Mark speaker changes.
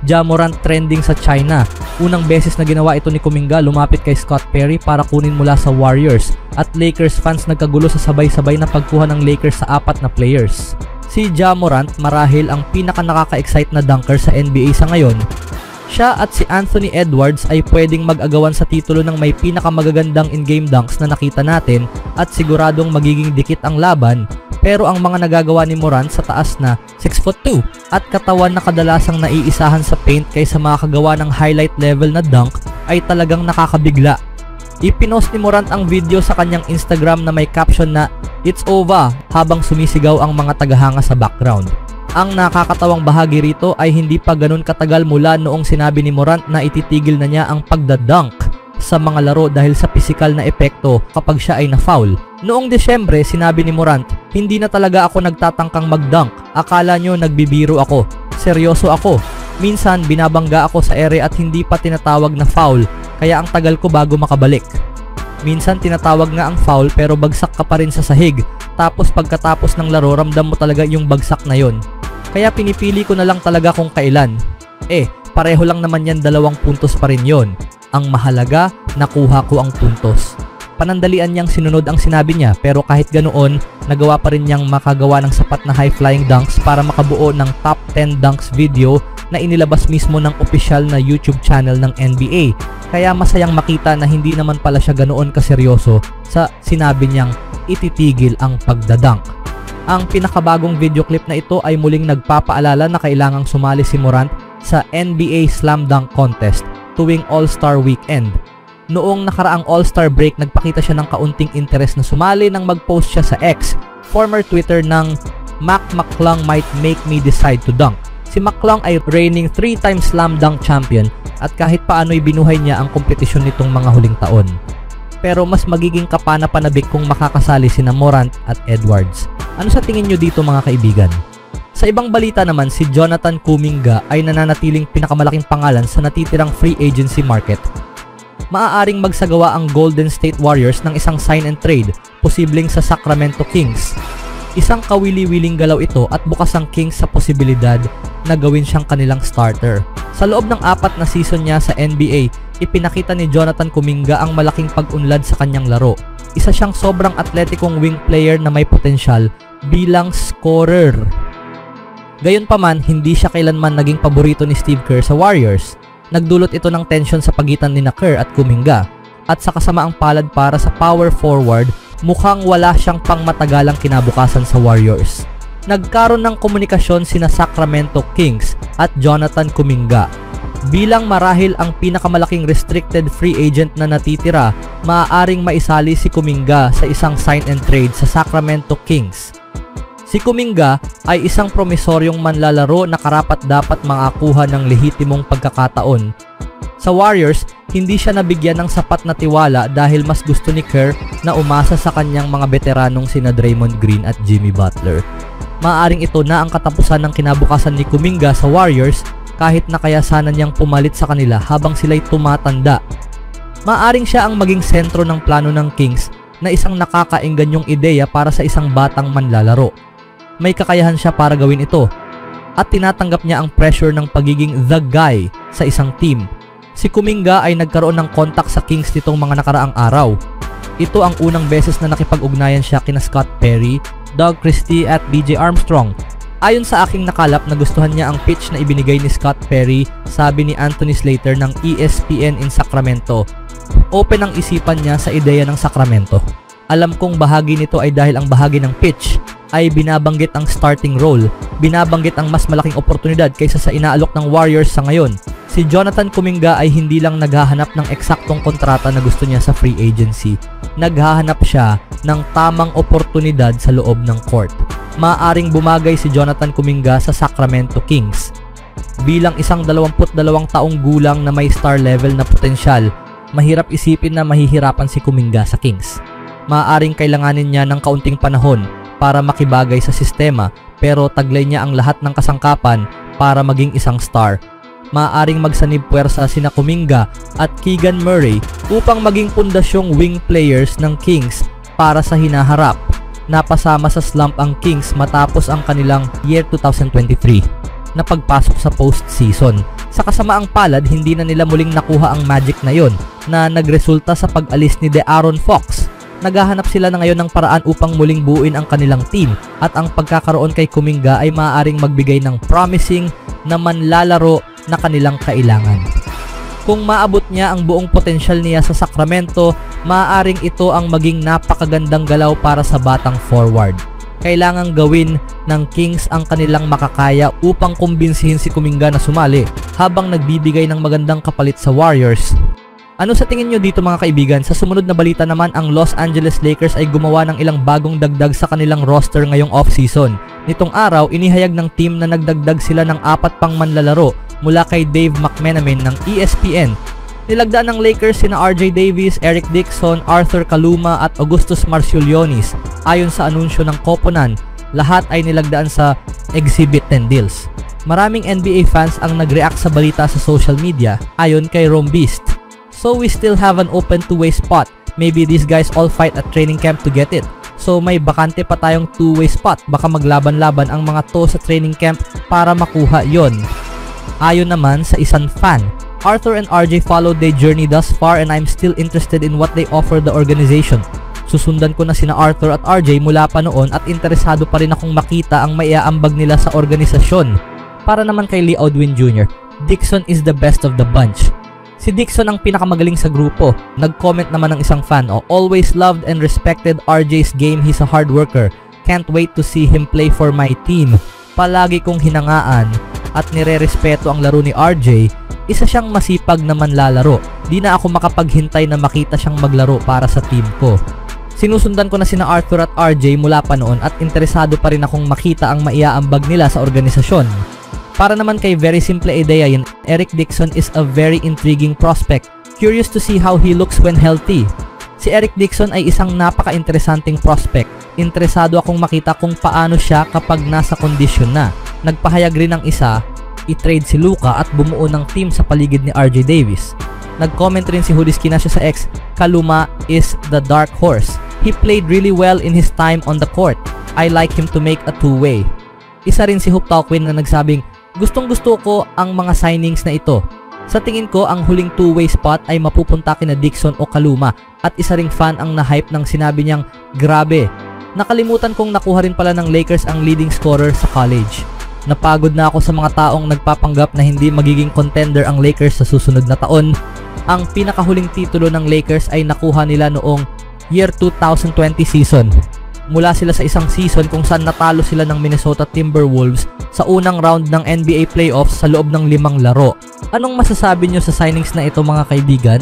Speaker 1: Ja Morant trending sa China. Unang beses na ginawa ito ni Kuminga, lumapit kay Scott Perry para kunin mula sa Warriors, at Lakers fans nagkagulo sa sabay-sabay na pagkuha ng Lakers sa 4 na players. Si Ja Morant marahil ang pinaka nakaka-excite na dunker sa NBA sa ngayon. Siya at si Anthony Edwards ay pwedeng mag-agawan sa titulo ng may pinakamagagandang in-game dunks na nakita natin, at siguradong magiging dikit ang laban. Pero ang mga nagagawa ni Morant sa taas na 6'2" at katawan na kadalasang naiisahan sa paint kaysa makakagawa ng highlight level na dunk ay talagang nakakabigla. Ipinost ni Morant ang video sa kanyang Instagram na may caption na "It's over" habang sumisigaw ang mga tagahanga sa background. Ang nakakatawang bahagi rito ay hindi pa ganun katagal mula noong sinabi ni Morant na ititigil na niya ang pagdadunk sa mga laro dahil sa pisikal na epekto kapag siya ay na-foul. Noong Desyembre, sinabi ni Morant, "Hindi na talaga ako nagtatangkang mag-dunk. Akala nyo nagbibiro ako. Seryoso ako. Minsan binabangga ako sa ere at hindi pa tinatawag na foul, kaya ang tagal ko bago makabalik. Minsan tinatawag nga ang foul pero bagsak ka pa rin sa sahig, tapos pagkatapos ng laro ramdam mo talaga yung bagsak na yon. Kaya pinipili ko na lang talaga kung kailan. Pareho lang naman yan, 2 puntos pa rin yon. Ang mahalaga, nakuha ko ang puntos." Panandalian niyang sinunod ang sinabi niya, pero kahit ganoon, nagawa pa rin niyang makagawa ng sapat na high-flying dunks para makabuo ng top 10 dunks video na inilabas mismo ng opisyal na YouTube channel ng NBA. Kaya masayang makita na hindi naman pala siya ganoon kaseryoso sa sinabi niyang ititigil ang pagdadunk. Ang pinakabagong video clip na ito ay muling nagpapaalala na kailangang sumali si Morant sa NBA Slam Dunk Contest tuwing All-Star Weekend. Noong nakaraang All-Star break, nagpakita siya ng kaunting interes na sumali nang mag-post siya sa X, former Twitter ng "Mac McClung might make me decide to dunk." Si McClung ay reigning 3-time slam dunk champion at kahit paano'y binuhay niya ang kompetisyon nitong mga huling taon. Pero mas magiging kapana-panabik kung makakasali sina Morant at Edwards. Ano sa tingin nyo dito mga kaibigan? Sa ibang balita naman, si Jonathan Kuminga ay nananatiling pinakamalaking pangalan sa natitirang free agency market. Maaaring magsagawa ang Golden State Warriors ng isang sign and trade, posibleng sa Sacramento Kings. Isang kawili-wiling galaw ito at bukas ang Kings sa posibilidad na gawin siyang kanilang starter. Sa loob ng 4 na season niya sa NBA, ipinakita ni Jonathan Kuminga ang malaking pag-unlad sa kanyang laro. Isa siyang sobrang atletikong wing player na may potensyal bilang scorer. Gayunpaman, hindi siya kailanman naging paborito ni Steve Kerr sa Warriors. Nagdulot ito ng tension sa pagitan ni Kerr at Kuminga. At sa kasamaang palad para sa power forward, mukhang wala siyang pangmatagalang kinabukasan sa Warriors. Nagkaroon ng komunikasyon sina Sacramento Kings at Jonathan Kuminga. Bilang marahil ang pinakamalaking restricted free agent na natitira, maaaring maisali si Kuminga sa isang sign and trade sa Sacramento Kings. Si Kuminga ay isang promisoryong manlalaro na karapat-dapat makakuha ng lehitimong pagkakataon. Sa Warriors, hindi siya nabigyan ng sapat na tiwala dahil mas gusto ni Kerr na umasa sa kanyang mga veteranong sina Draymond Green at Jimmy Butler. Maaring ito na ang katapusan ng kinabukasan ni Kuminga sa Warriors, kahit na kaya sana niyang pumalit sa kanila habang sila'y tumatanda. Maaring siya ang maging sentro ng plano ng Kings na isang nakakaengganyong ideya para sa isang batang manlalaro. May kakayahan siya para gawin ito at tinatanggap niya ang pressure ng pagiging the guy sa isang team. Si Kuminga ay nagkaroon ng kontak sa Kings nitong mga nakaraang araw. Ito ang unang beses na nakipag-ugnayan siya kina Scott Perry, Doug Christie at BJ Armstrong. Ayon sa aking nakalap, nagustuhan niya ang pitch na ibinigay ni Scott Perry, sabi ni Anthony Slater ng ESPN in Sacramento. Open ang isipan niya sa ideya ng Sacramento. Alam kong bahagi nito ay dahil ang bahagi ng pitch ay binabanggit ang starting role, binabanggit ang mas malaking oportunidad kaysa sa inaalok ng Warriors sa ngayon. Si Jonathan Kuminga ay hindi lang naghahanap ng eksaktong kontrata na gusto niya sa free agency. Naghahanap siya ng tamang oportunidad sa loob ng court. Maaring bumagay si Jonathan Kuminga sa Sacramento Kings. Bilang isang 22 taong gulang na may star level na potensyal, mahirap isipin na mahihirapan si Kuminga sa Kings. Maaring kailanganin niya ng kaunting panahon para makibagay sa sistema, pero taglay niya ang lahat ng kasangkapan para maging isang star. Maaaring magsanib puwersa sina Kuminga at Keegan Murray upang maging pundasyong wing players ng Kings para sa hinaharap. Napasama sa slump ang Kings matapos ang kanilang year 2023 na pagpasok sa postseason. Sa kasamaang palad, hindi na nila muling nakuha ang magic na yon na nagresulta sa pag-alis ni De'Aaron Fox. Naghahanap sila na ngayon ng paraan upang muling buuin ang kanilang team at ang pagkakaroon kay Kuminga ay maaaring magbigay ng promising na manlalaro na kanilang kailangan. Kung maabot niya ang buong potensyal niya sa Sacramento, maaaring ito ang maging napakagandang galaw para sa batang forward. Kailangang gawin ng Kings ang kanilang makakaya upang kumbinsihin si Kuminga na sumali habang nagbibigay ng magandang kapalit sa Warriors. Ano sa tingin nyo dito mga kaibigan? Sa sumunod na balita naman, ang Los Angeles Lakers ay gumawa ng ilang bagong dagdag sa kanilang roster ngayong off-season. Nitong araw, inihayag ng team na nagdagdag sila ng 4 pang manlalaro mula kay Dave McMenamin ng ESPN. Nilagdaan ng Lakers sina RJ Davis, Eric Dixon, Arthur Kaluma at Augustus Marciulionis. Ayon sa anunsyo ng Koponan, lahat ay nilagdaan sa Exhibit 10 deals. Maraming NBA fans ang nag-react sa balita sa social media ayon kay Rome Beast. So we still have an open two-way spot. Maybe these guys all fight at training camp to get it. So may bakante pa tayong two-way spot. Baka maglaban-laban ang mga to sa training camp para makuha yon. Ayon naman sa isang fan, Arthur and RJ followed their journey thus far and I'm still interested in what they offer the organization. Susundan ko na sina Arthur at RJ mula pa noon at interesado pa rin akong makita ang maiaambag nila sa organisasyon. Para naman kay Lee Odwin Jr., Dixon is the best of the bunch. Si Dixon ang pinakamagaling sa grupo. Nag-comment naman ng isang fan, always loved and respected RJ's game, he's a hard worker. Can't wait to see him play for my team. Palagi kong hinangaan at nire-respeto ang laro ni RJ. Isa siyang masipag na manlalaro. Di na ako makapaghintay na makita siyang maglaro para sa team ko. Sinusundan ko na sina Arthur at RJ mula pa noon at interesado pa rin akong makita ang maiaambag nila sa organisasyon. Para naman kay very simple idea yun, Eric Dixon is a very intriguing prospect. Curious to see how he looks when healthy. Si Eric Dixon ay isang napaka-interesanting prospect. Interesado akong makita kung paano siya kapag nasa kondisyon na. Nagpahayag rin ng isa, i-trade si Luka at bumuo ng team sa paligid ni RJ Davis. Nag-comment rin si Hoodie Skinasio sa X, Kaluma is the dark horse. He played really well in his time on the court. I like him to make a two-way. Isa rin si Hoop Talkwin na nagsabing, gustong-gusto ko ang mga signings na ito. Sa tingin ko, ang huling two-way spot ay mapupunta kina Dixon o Kaluma at isa ring fan ang na-hype ng sinabi niyang, grabe, nakalimutan kong nakuha rin pala ng Lakers ang leading scorer sa college. Napagod na ako sa mga taong nagpapanggap na hindi magiging contender ang Lakers sa susunod na taon. Ang pinakahuling titulo ng Lakers ay nakuha nila noong year 2020 season. Mula sila sa isang season kung saan natalo sila ng Minnesota Timberwolves sa unang round ng NBA playoffs sa loob ng 5 laro. Anong masasabi nyo sa signings na ito mga kaibigan?